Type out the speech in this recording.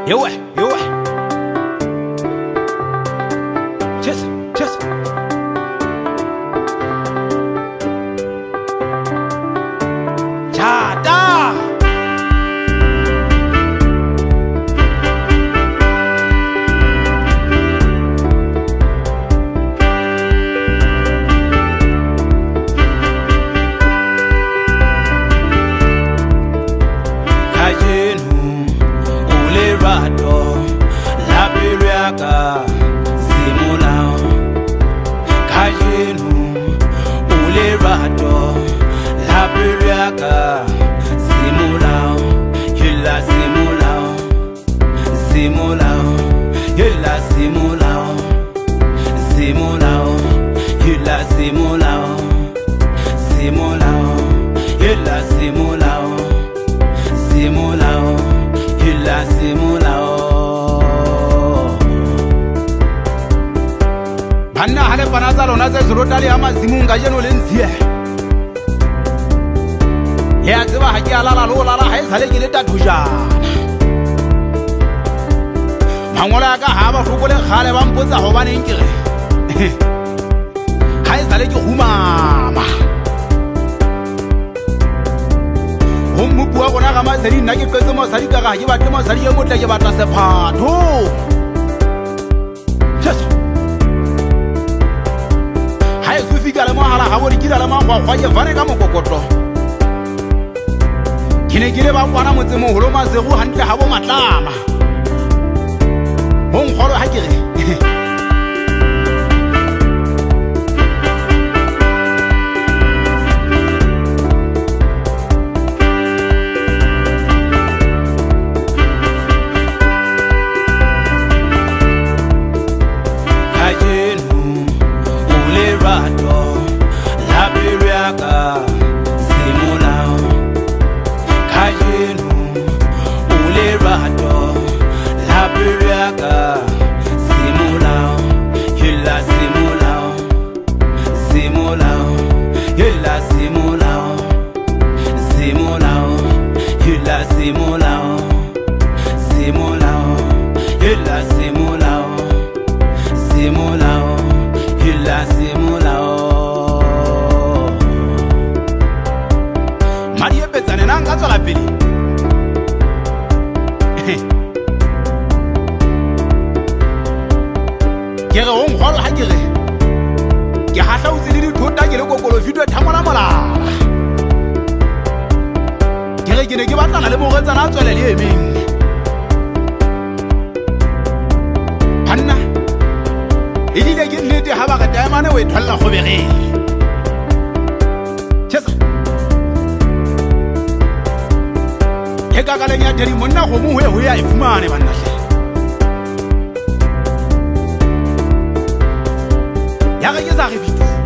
Yowe. Cheers. Chata. Banna hale panatsa lona tse zurotale ya mazimunga jeno le ntsie ya tseba ha ke alala lo lala ha e sale ke le tatujana mangola ka ha ba fokole khale ba mpotsa ho baneng ke re ha e sale ke humama ho mmupu wa gona ga masedi nna ke petse mosadi ka ga ke batle mosadi ye motle ke batla sephatho Sufika le mohala ha bo dikila le mangwa gwa ke vane ka mokokotlo kine kile ba kwana motse moholo mazego hantle ha bo matlama bo nkgolo ha ke re Maria Petzane nanga tswala pele ke re hong holo ha ke re ke hatla o tsedidi thota ke le kokolo video thamola molala ke re ke ne ke batlana le mogetsana a tswele le emeng hanna e dile ke nnete ha ba ga taemane o e tholla go begele tshesa ke ka kaleng ya tedi monna go mo ho ya e fumane banna ya ga ke sa re bitu